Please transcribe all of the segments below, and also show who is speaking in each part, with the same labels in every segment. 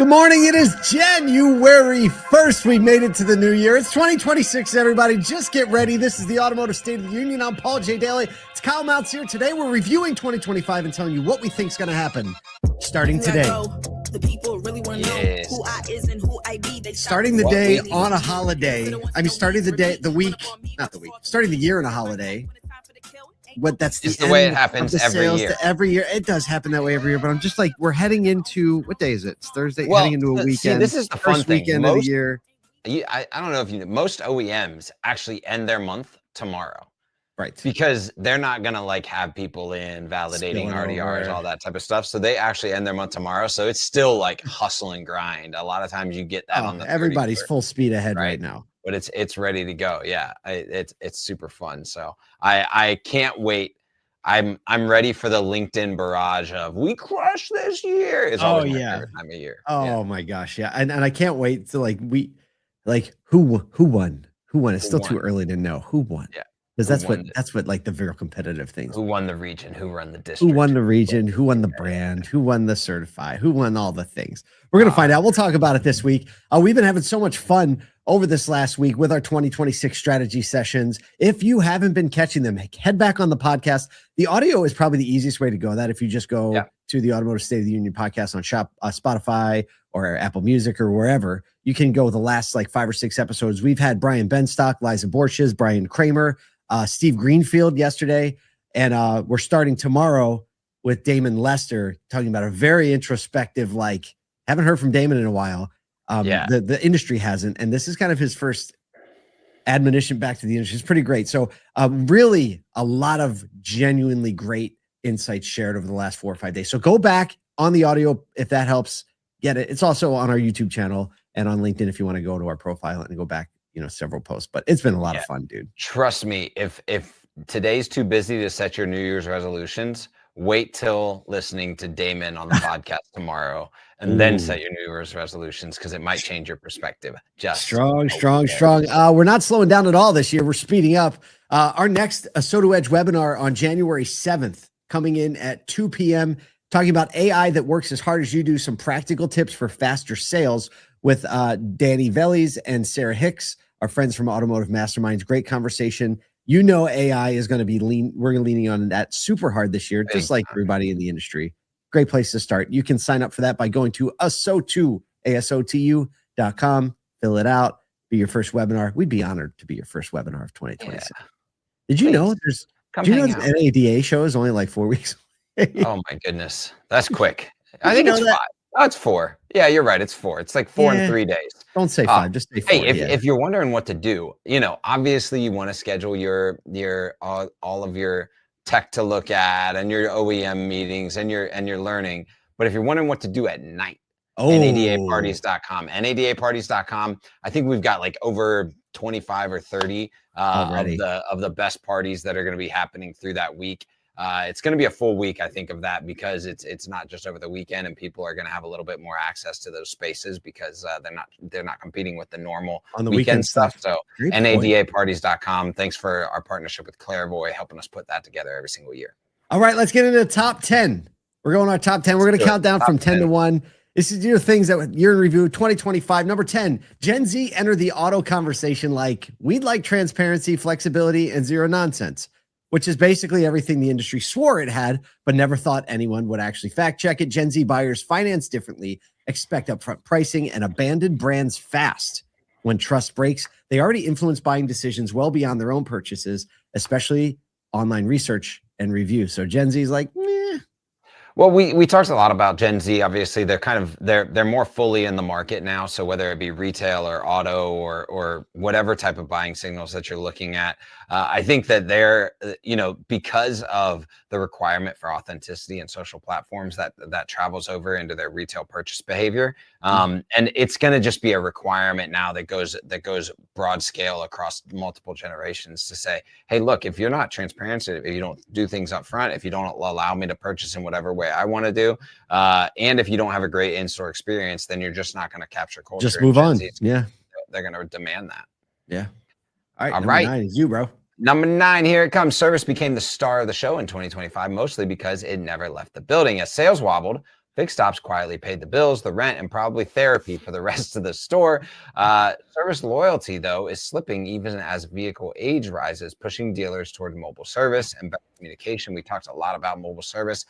Speaker 1: Good morning. It is January 1st. We made it to the new year. It's 2026, everybody. Just get ready. This is the Automotive State of the Union. I'm Paul J. Daly. It's Kyle Mounts here. Today, we're reviewing 2025 and telling you what we think is going to happen starting today.
Speaker 2: The people really want to know who I is and who I be.
Speaker 1: Starting the day on a holiday. I mean, starting the day, starting the year on a holiday. What that's
Speaker 3: the way it happens every year.
Speaker 1: Every year, it does happen that way every year. But I'm just like, we're heading into what day is it? It's Thursday.
Speaker 3: Well,
Speaker 1: heading into a weekend.
Speaker 3: See, this is the fun thing.
Speaker 1: Weekend of the year.
Speaker 3: I don't know if you know, most OEMs actually end their month tomorrow,
Speaker 1: right?
Speaker 3: Because they're not gonna like have people in validating RDRs, all that type of stuff. So they actually end their month tomorrow. So it's still like hustle and grind. A lot of times you get that on the
Speaker 1: everybody's
Speaker 3: 31st,
Speaker 1: full speed ahead right now.
Speaker 3: But it's ready to go. Yeah, it's super fun. So I can't wait. I'm ready for the LinkedIn barrage of we crushed this year. It's always my favorite time of year.
Speaker 1: Oh my gosh, yeah, and I can't wait to who won? It's still too early to know who won.
Speaker 3: Yeah,
Speaker 1: because that's what like the very competitive things.
Speaker 3: Who won the region? Who run the district?
Speaker 1: Who won the region? Who won the brand? Who won the certify? Who won all the things? We're gonna find out. We'll talk about it this week. We've been having so much fun over this last week with our 2026 strategy sessions. If you haven't been catching them, head back on the podcast. The audio is probably the easiest way to go. That if you just go to the Automotive State of the Union podcast on Spotify or Apple Music or wherever, you can go the last like 5 or 6 episodes. We've had Brian Benstock, Liza Borches, Brian Kramer, Steve Greenfield yesterday, and we're starting tomorrow with Damon Lester talking about a very introspective, like haven't heard from Damon in a while. The industry hasn't, and this is kind of his first admonition back to the industry. It's pretty great. So really a lot of genuinely great insights shared over the last 4 or 5 days. So go back on the audio if that helps get it. It's also on our YouTube channel and on LinkedIn if you want to go to our profile and go back, several posts. But it's been a lot of fun, dude.
Speaker 3: Trust me, if today's too busy to set your New Year's resolutions, wait till listening to Damon on the podcast tomorrow and then set your New Year's resolutions, because it might change your perspective. Just strong.
Speaker 1: We're not slowing down at all this year. We're speeding up. Our next Soto Edge webinar on January 7th, coming in at 2 p.m., talking about AI that works as hard as you do, some practical tips for faster sales with Danny Veles and Sarah Hicks, our friends from Automotive Masterminds. Great conversation. AI is going to be we're leaning on that super hard this year, just like everybody in the industry. Great place to start. You can sign up for that by going to ASOTU.com, fill it out, be your first webinar. We'd be honored to be your first webinar of 2026. Yeah. Did you know the NADA show is only like 4 weeks away?
Speaker 3: Oh my goodness. That's quick. I think it's 5. Oh, it's 4. Yeah, you're right. It's 4. It's like 4 in 3 days.
Speaker 1: Don't say 5. Just say 4.
Speaker 3: Hey, if you're wondering what to do, obviously you want to schedule your all of your tech to look at and your OEM meetings and your learning. But if you're wondering what to do at night, NADAparties.com. NADAparties.com. I think we've got like over 25 or 30 of the best parties that are going to be happening through that week. It's going to be a full week, I think, of that, because it's not just over the weekend, and people are going to have a little bit more access to those spaces because they're not competing with the normal
Speaker 1: on the
Speaker 3: weekend stuff. So NADAparties.com. Thanks for our partnership with Clairvoy, helping us put that together every single year.
Speaker 1: All right, let's get into the top 10. We're going our top 10. We're going to count down from 10 to 1. This is your things that year in review 2025. Number 10, Gen Z enter the auto conversation like we'd like transparency, flexibility, and zero nonsense, which is basically everything the industry swore it had, but never thought anyone would actually fact check it. Gen Z buyers finance differently, expect upfront pricing, and abandon brands fast. When trust breaks, they already influence buying decisions well beyond their own purchases, especially online research and review. So Gen Z is like, meh.
Speaker 3: Well, we talked a lot about Gen Z. Obviously, they're more fully in the market now. So whether it be retail or auto or whatever type of buying signals that you're looking at, I think that they're because of the requirement for authenticity and social platforms that travels over into their retail purchase behavior, and it's going to just be a requirement now that goes broad scale across multiple generations to say, hey, look, if you're not transparent, if you don't do things up front, if you don't allow me to purchase in whatever way I want to do, and if you don't have a great in-store experience, then you're just not going to capture culture.
Speaker 1: Just move on. Yeah,
Speaker 3: they're going to demand that.
Speaker 1: Yeah. All right. Number 9 is you, bro.
Speaker 3: Number 9, here it comes. Service became the star of the show in 2025, mostly because it never left the building. As sales wobbled, fixed ops quietly paid the bills, the rent, and probably therapy for the rest of the store. Service loyalty, though, is slipping even as vehicle age rises, pushing dealers toward mobile service and better communication. We talked a lot about mobile service.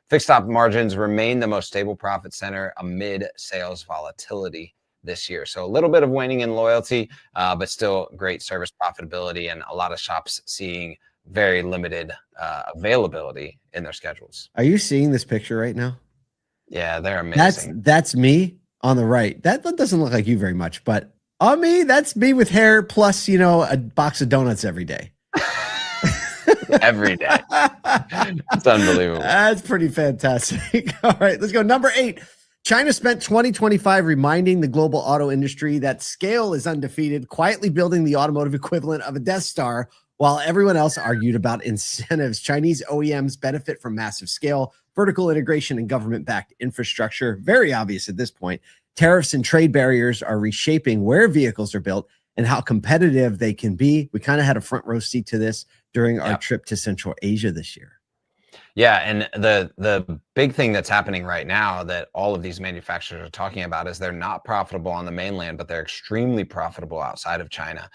Speaker 3: Fixed op margins remain the most stable profit center amid sales volatility this year. So a little bit of waning in loyalty, but still great service profitability, and a lot of shops seeing very limited availability in their schedules.
Speaker 1: Are you seeing this picture right now?
Speaker 3: Yeah, they're amazing.
Speaker 1: That's me on the right. That doesn't look like you very much, but on me, that's me with hair plus, a box of donuts every day.
Speaker 3: Every day. It's unbelievable.
Speaker 1: That's pretty fantastic. All right, let's go. Number 8. China spent 2025 reminding the global auto industry that scale is undefeated, quietly building the automotive equivalent of a Death Star, while everyone else argued about incentives. Chinese OEMs benefit from massive scale, vertical integration, and government-backed infrastructure. Very obvious at this point. Tariffs and trade barriers are reshaping where vehicles are built and how competitive they can be. We kind of had a front row seat to this during our trip to Central Asia this year.
Speaker 3: Yeah, and the big thing that's happening right now that all of these manufacturers are talking about is they're not profitable on the mainland, but they're extremely profitable outside of China.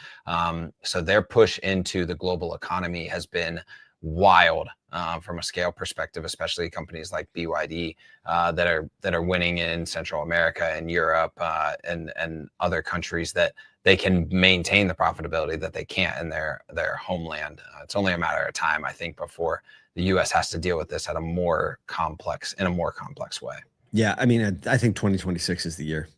Speaker 3: So their push into the global economy has been wild from a scale perspective, especially companies like BYD that are winning in Central America and Europe and other countries that they can maintain the profitability that they can't in their homeland. It's only a matter of time, I think, before the U.S. has to deal with this in a more complex way.
Speaker 1: Yeah, I mean, I think 2026 is the year.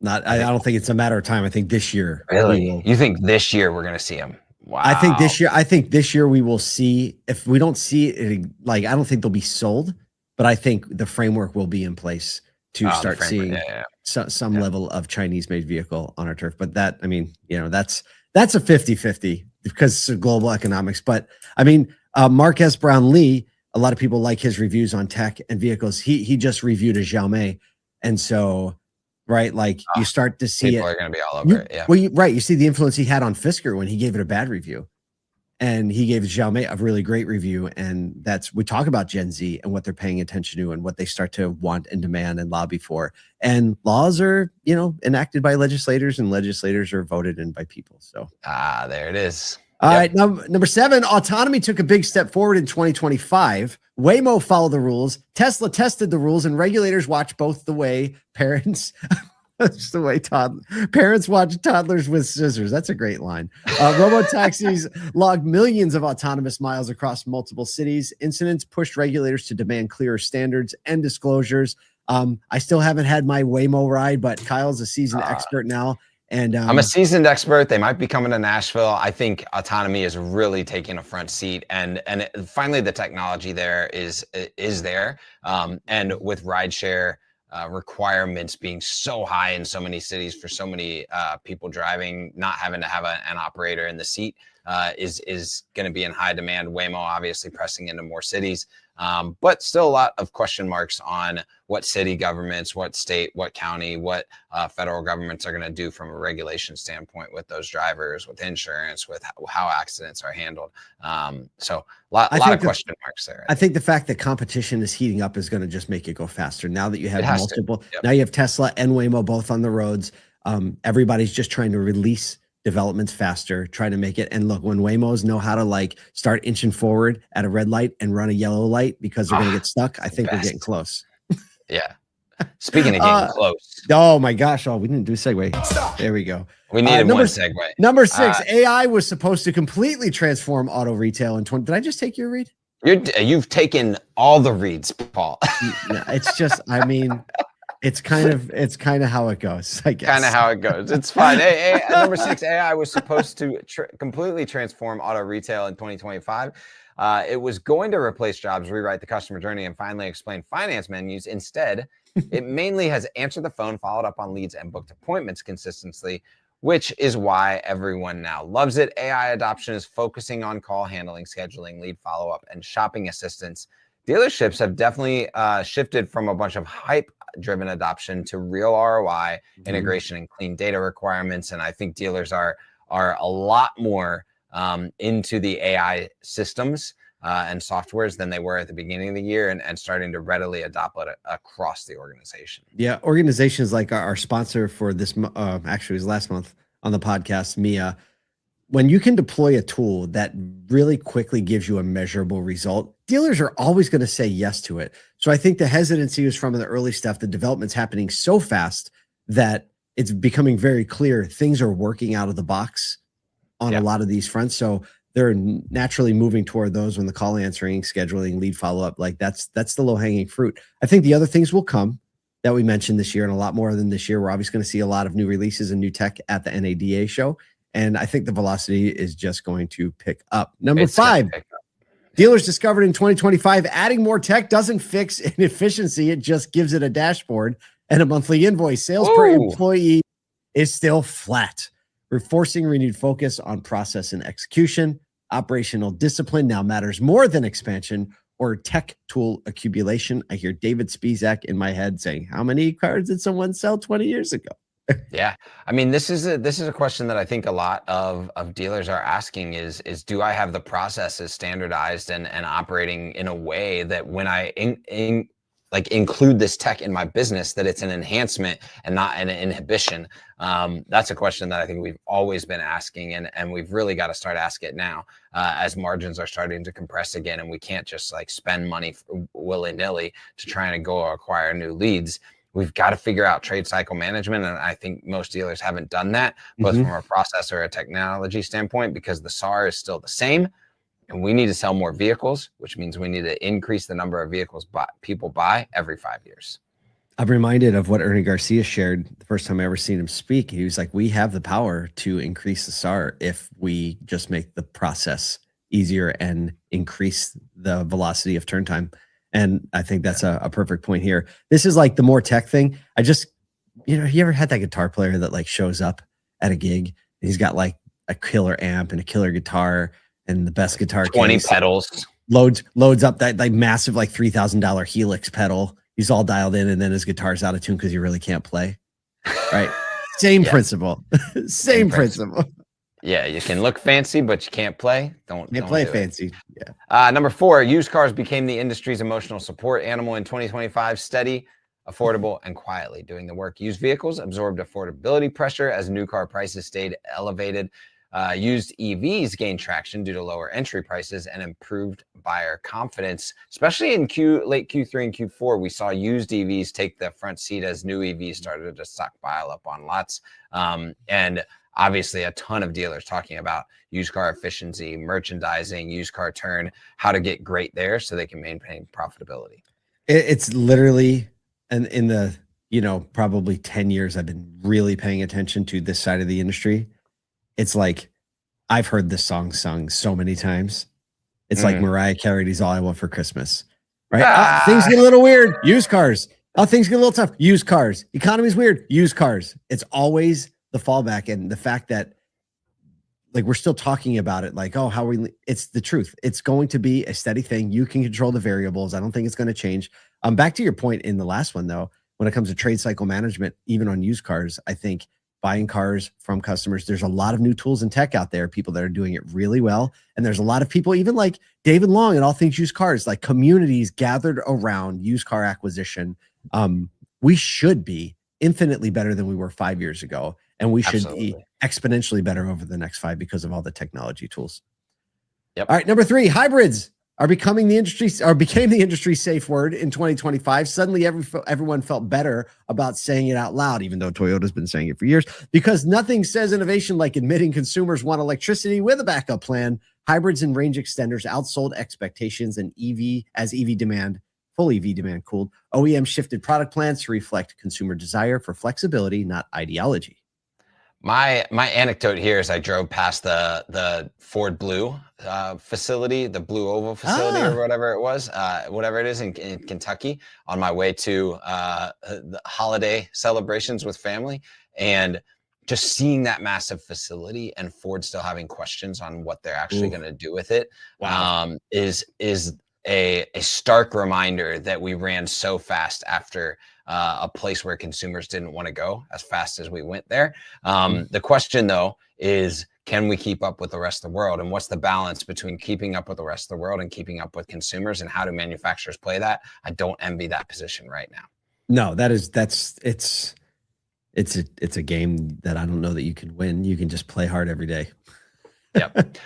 Speaker 1: I don't think it's a matter of time. I think this year.
Speaker 3: Really? You think this year we're going to see them? Wow.
Speaker 1: I think this year we will see. If we don't see it, I don't think they'll be sold, but I think the framework will be in place to start seeing some level of Chinese-made vehicle on our turf. But that, I mean, that's a 50-50 because of global economics. But I mean, Marquez Brown Lee, a lot of people like his reviews on tech and vehicles. He just reviewed a Xiaomi, and so you start to see
Speaker 3: people are going to be all over it. Yeah.
Speaker 1: Well, you see the influence he had on Fisker when he gave it a bad review, and he gave Xiaomi a really great review. And we talk about Gen Z and what they're paying attention to and what they start to want and demand and lobby for. And laws are, enacted by legislators, and legislators are voted in by people. So
Speaker 3: there it is.
Speaker 1: All right, number 7, autonomy took a big step forward in 2025. Waymo followed the rules. Tesla tested the rules, and regulators watch both the way parents. That's the way parents watch toddlers with scissors. That's a great line. Robotaxis logged millions of autonomous miles across multiple cities. Incidents pushed regulators to demand clearer standards and disclosures. I still haven't had my Waymo ride, but Kyle's a seasoned expert now. And
Speaker 3: I'm a seasoned expert. They might be coming to Nashville. I think autonomy is really taking a front seat, and finally the technology there is there. And with rideshare requirements being so high in so many cities for so many people driving, not having to have an operator in the seat is going to be in high demand. Waymo obviously pressing into more cities. But still a lot of question marks on what city governments, what state, what county, what federal governments are going to do from a regulation standpoint with those drivers, with insurance, with how accidents are handled. So a lot of question marks there.
Speaker 1: I think the fact that competition is heating up is going to just make it go faster. Now that you have multiple, now you have Tesla and Waymo both on the roads. Everybody's just trying to release developments faster, trying to make it. And look, when Waymos know how to start inching forward at a red light and run a yellow light because they're going to get stuck, I think we're getting close.
Speaker 3: Yeah. Speaking of getting close.
Speaker 1: Oh my gosh. Oh, we didn't do a segue. There we go.
Speaker 3: We needed one segue.
Speaker 1: Number 6, AI was supposed to completely transform auto retail in 20. Did I just take your read?
Speaker 3: You've taken all the reads, Paul.
Speaker 1: Yeah, it's just, I mean, it's kind of how it goes, I guess.
Speaker 3: Kind of how it goes. It's fine. Number 6, AI was supposed to completely transform auto retail in 2025. It was going to replace jobs, rewrite the customer journey, and finally explain finance menus. Instead, it mainly has answered the phone, followed up on leads, and booked appointments consistently, which is why everyone now loves it. AI adoption is focusing on call handling, scheduling, lead follow-up, and shopping assistance. Dealerships have definitely shifted from a bunch of hype-driven adoption to real ROI, integration, and clean data requirements. And I think dealers are a lot more into the AI systems and softwares than they were at the beginning of the year, and starting to readily adopt it across the organization.
Speaker 1: Yeah, organizations like our sponsor for this, actually it was last month on the podcast, Mia. When you can deploy a tool that really quickly gives you a measurable result, dealers are always going to say yes to it. So I think the hesitancy was from the early stuff. The development's happening so fast that it's becoming very clear things are working out of the box on a lot of these fronts. So they're naturally moving toward those when the call answering, scheduling, lead follow-up, like that's the low-hanging fruit. I think the other things will come that we mentioned this year, and a lot more than this year. We're obviously going to see a lot of new releases and new tech at the NADA show. And I think the velocity is just going to pick up. Number 5, dealers discovered in 2025, adding more tech doesn't fix inefficiency. It just gives it a dashboard and a monthly invoice. Sales per employee is still flat. We're forcing renewed focus on process and execution. Operational discipline now matters more than expansion or tech tool accumulation. I hear David Spizak in my head saying, how many cars did someone sell 20 years ago?
Speaker 3: Yeah, I mean, this is a question that I think a lot of dealers are asking is do I have the processes standardized and operating in a way that when I include this tech in my business, that it's an enhancement and not an inhibition? That's a question that I think we've always been asking, and we've really got to start asking it now as margins are starting to compress again, and we can't just like spend money willy-nilly to try and go acquire new leads. We've got to figure out trade cycle management, and I think most dealers haven't done that, both from a process or a technology standpoint, because the SAR is still the same, and we need to sell more vehicles, which means we need to increase the number of vehicles people buy every 5 years.
Speaker 1: I'm reminded of what Ernie Garcia shared the first time I ever seen him speak. He was like, we have the power to increase the SAR if we just make the process easier and increase the velocity of turn time. And I think that's a perfect point here. This is like the more tech thing. I just, you ever had that guitar player that like shows up at a gig and he's got like a killer amp and a killer guitar and the best guitar
Speaker 3: 20
Speaker 1: case,
Speaker 3: pedals,
Speaker 1: loads up that like massive like $3,000 Helix pedal. He's all dialed in, and then his guitar's out of tune because he really can't play. Right? Same principle. Same principle.
Speaker 3: Yeah, you can look fancy, but you can't play. Don't
Speaker 1: play
Speaker 3: do
Speaker 1: fancy.
Speaker 3: It. Yeah. Number 4, used cars became the industry's emotional support animal in 2025. Steady, affordable, and quietly doing the work. Used vehicles absorbed affordability pressure as new car prices stayed elevated. Used EVs gained traction due to lower entry prices and improved buyer confidence, especially in late Q3 and Q4. We saw used EVs take the front seat as new EVs started to stockpile up on lots. And obviously a ton of dealers talking about used car efficiency, merchandising, used car turn, how to get great there so they can maintain profitability.
Speaker 1: It's literally, and in the, probably 10 years, I've been really paying attention to this side of the industry. It's like, I've heard this song sung so many times. It's like Mariah Carey's All I Want for Christmas, right? Things get a little weird. Used cars. Things get a little tough. Used cars. Economy's weird. Used cars. It's always the fallback, and the fact that like we're still talking about it like, oh, it's the truth. It's going to be a steady thing. You can control the variables. I don't think it's going to change. Back to your point in the last one though, when it comes to trade cycle management, even on used cars, I think buying cars from customers, there's a lot of new tools and tech out there, people that are doing it really well. And there's a lot of people, even like David Long and All Things Used Cars, like communities gathered around used car acquisition. We should be infinitely better than we were 5 years ago. And we should be exponentially better over the next 5 because of all the technology tools.
Speaker 3: Yep.
Speaker 1: All right. Number 3, hybrids became the industry safe word in 2025. Suddenly everyone felt better about saying it out loud, even though Toyota's been saying it for years, because nothing says innovation like admitting consumers want electricity with a backup plan. Hybrids and range extenders outsold expectations, and full EV demand cooled. OEM shifted product plans to reflect consumer desire for flexibility, not ideology.
Speaker 3: My anecdote here is I drove past the Ford Blue facility, the Blue Oval facility or whatever it was, whatever it is in Kentucky, on my way to the holiday celebrations with family, and just seeing that massive facility and Ford still having questions on what they're actually going to do with it is a stark reminder that we ran so fast after a place where consumers didn't want to go as fast as we went there. The question though is, can we keep up with the rest of the world? And what's the balance between keeping up with the rest of the world and keeping up with consumers, and how do manufacturers play that? I don't envy that position right now.
Speaker 1: No, it's a game that I don't know that you can win. You can just play hard every day.
Speaker 3: Yep.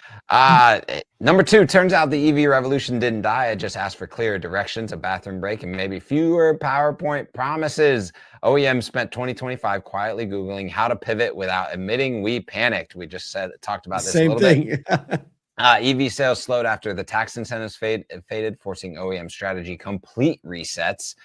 Speaker 3: Number 2, turns out the EV revolution didn't die. It just asked for clearer directions, a bathroom break, and maybe fewer PowerPoint promises. OEM spent 2025 quietly Googling how to pivot without admitting we panicked. We just talked about this
Speaker 1: Same
Speaker 3: a little
Speaker 1: thing.
Speaker 3: bit. EV sales slowed after the tax incentives faded, forcing OEM strategy complete resets.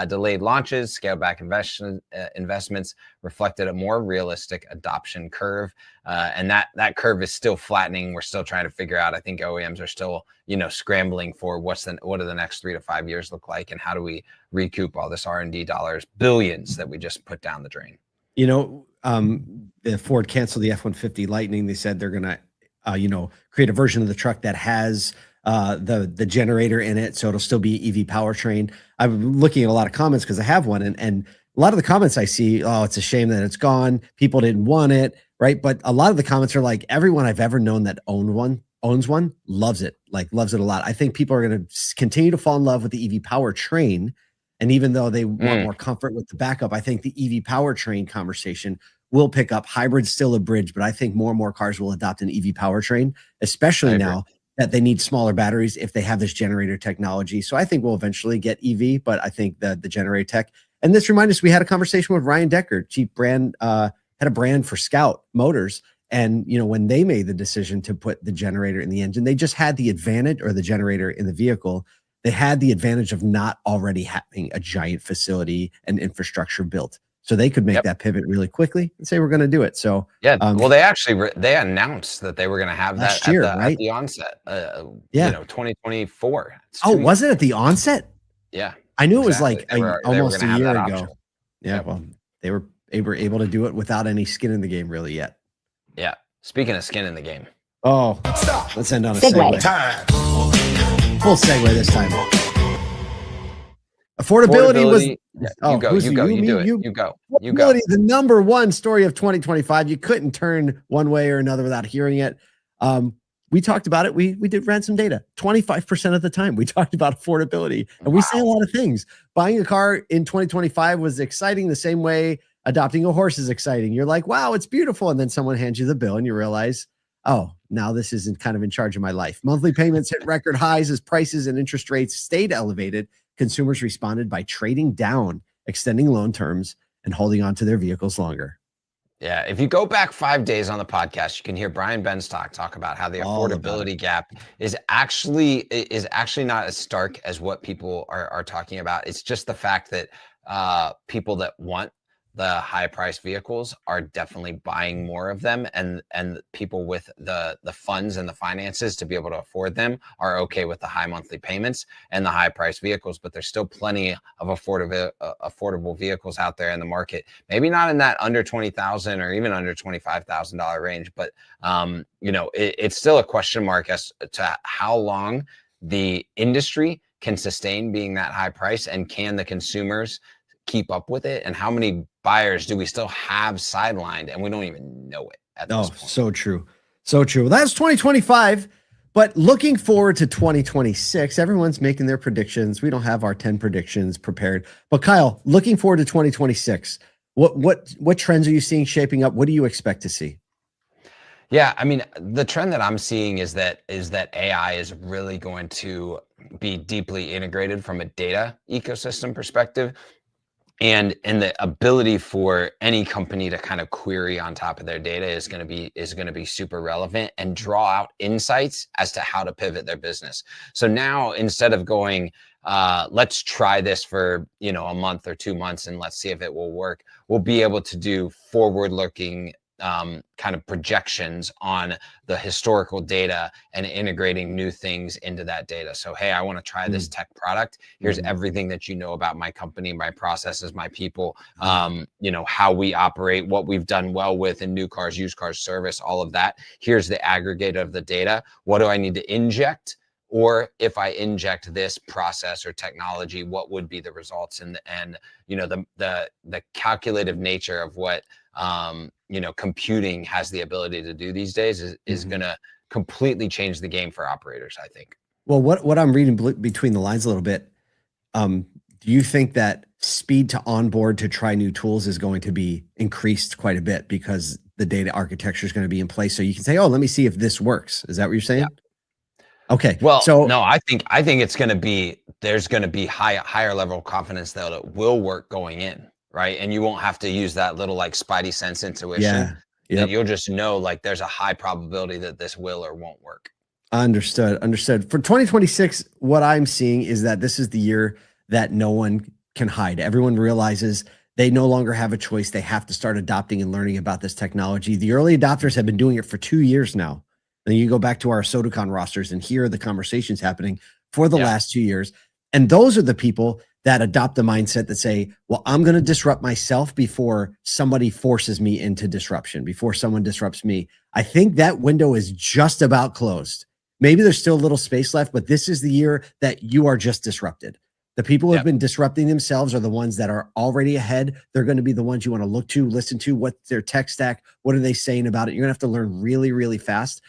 Speaker 3: Delayed launches, scaled back investments reflected a more realistic adoption curve. And that curve is still flattening. We're still trying to figure out, I think OEMs are still, scrambling for what do the next 3 to 5 years look like, and how do we recoup all this R&D dollars, billions that we just put down the drain.
Speaker 1: Ford canceled the F-150 Lightning. They said they're going to, create a version of the truck that has the generator in it, so it'll still be EV powertrain. I'm looking at a lot of comments because I have one, and a lot of the comments I see, oh, it's a shame that it's gone. People didn't want it, right? But a lot of the comments are like, everyone I've ever known that owns one, loves it a lot. I think people are going to continue to fall in love with the EV powertrain, and even though they want more comfort with the backup, I think the EV powertrain conversation will pick up. Hybrid's still a bridge, but I think more and more cars will adopt an EV powertrain, especially now that they need smaller batteries if they have this generator technology. So I think we'll eventually get EV, but I think that the generator tech, and this reminds us, we had a conversation with Ryan Decker, chief brand, had a brand for Scout Motors. And, when they made the decision to put the generator in the engine, they just had the advantage, or the generator in the vehicle, they had the advantage of not already having a giant facility and infrastructure built. So they could make that pivot really quickly and say, we're going to do it. So
Speaker 3: well, they announced that they were going to have that at the onset. 2024.
Speaker 1: Was it at the onset?
Speaker 3: Yeah,
Speaker 1: I knew it was like almost a year ago. Well, they were able to do it without any skin in the game really yet.
Speaker 3: Yeah. Speaking of skin in the game.
Speaker 1: Oh, let's end on a segue. Full segue this time. Affordability was.
Speaker 3: You go.
Speaker 1: The number one story of 2025. You couldn't turn one way or another without hearing it. We talked about it. We ran some data. 25% of the time we talked about affordability, and we say a lot of things. Buying a car in 2025 was exciting the same way adopting a horse is exciting. You're like, wow, it's beautiful. And then someone hands you the bill and you realize, oh, now this isn't kind of in charge of my life. Monthly payments hit record highs as prices and interest rates stayed elevated. Consumers responded by trading down, extending loan terms, and holding on to their vehicles longer.
Speaker 3: Yeah, if you go back 5 days on the podcast, you can hear Brian Benstock talk about how the affordability gap is actually not as stark as what people are talking about. It's just the fact that people that want the high priced vehicles are definitely buying more of them, and people with the funds and the finances to be able to afford them are okay with the high monthly payments and the high priced vehicles. But there's still plenty of affordable vehicles out there in the market, maybe not in that under $20,000 or even under $25,000 range, but it's still a question mark as to how long the industry can sustain being that high price, and can the consumers keep up with it, and how many buyers do we still have sidelined and we don't even know it at this point.
Speaker 1: So true. That's 2025, but looking forward to 2026, everyone's making their predictions. We don't have our 10 predictions prepared, but Kyle, looking forward to 2026, what trends are you seeing shaping up? What do you expect to see?
Speaker 3: Yeah, I mean, the trend that I'm seeing is that AI is really going to be deeply integrated from a data ecosystem perspective. And the ability for any company to kind of query on top of their data is going to be super relevant, and draw out insights as to how to pivot their business. So now, instead of going, let's try this for a month or 2 months and let's see if it will work, we'll be able to do forward-looking kind of projections on the historical data and integrating new things into that data. So, hey, I want to try this tech product. Here's everything that you know about my company, my processes, my people, how we operate, what we've done well with in new cars, used cars, service, all of that. Here's the aggregate of the data. What do I need to inject? Or if I inject this process or technology, what would be the results? And the calculative nature of what computing has the ability to do these days is going to completely change the game for operators, I think.
Speaker 1: Well, what I'm reading between the lines a little bit, do you think that speed to onboard to try new tools is going to be increased quite a bit because the data architecture is going to be in place? So you can say, oh, let me see if this works. Is that what you're saying? Yeah. Okay.
Speaker 3: Well,
Speaker 1: so
Speaker 3: no, I think it's going to be, there's going to be higher level of confidence that it will work going in, right? And you won't have to use that little like spidey sense intuition.
Speaker 1: Yeah. Yep.
Speaker 3: You'll just know like there's a high probability that this will or won't work.
Speaker 1: Understood. For 2026, what I'm seeing is that this is the year that no one can hide. Everyone realizes they no longer have a choice. They have to start adopting and learning about this technology. The early adopters have been doing it for 2 years now. And you go back to our SodaCon rosters and hear the conversations happening for the last 2 years. And those are the people that adopt the mindset that say, well, I'm going to disrupt myself before somebody forces me into disruption, before someone disrupts me. I think that window is just about closed. Maybe there's still a little space left, but this is the year that you are just disrupted. The people who have been disrupting themselves are the ones that are already ahead. They're going to be the ones you want to look to, listen to, what's their tech stack, what are they saying about it? You're going to have to learn really, really fast.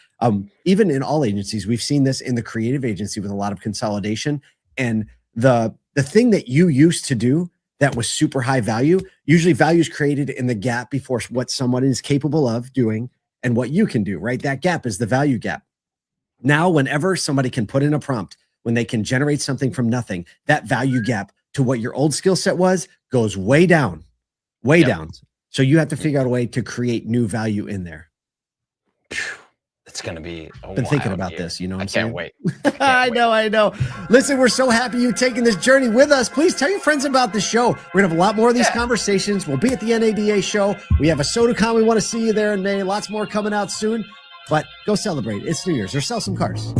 Speaker 1: Even in all agencies, we've seen this in the creative agency with a lot of consolidation. And the thing that you used to do that was super high value, usually value is created in the gap before what someone is capable of doing and what you can do, right? That gap is the value gap. Now, whenever somebody can put in a prompt, when they can generate something from nothing, that value gap to what your old skill set was goes way down, down. So you have to figure out a way to create new value in there.
Speaker 3: It's going to be
Speaker 1: been thinking about this, you know what I'm saying?
Speaker 3: Can't wait.
Speaker 1: I know. Listen, we're so happy you're taking this journey with us. Please tell your friends about the show. We're going to have a lot more of these conversations. We'll be at the NADA show. We have a SodaCon. We want to see you there in May. Lots more coming out soon. But go celebrate. It's New Year's or sell some cars.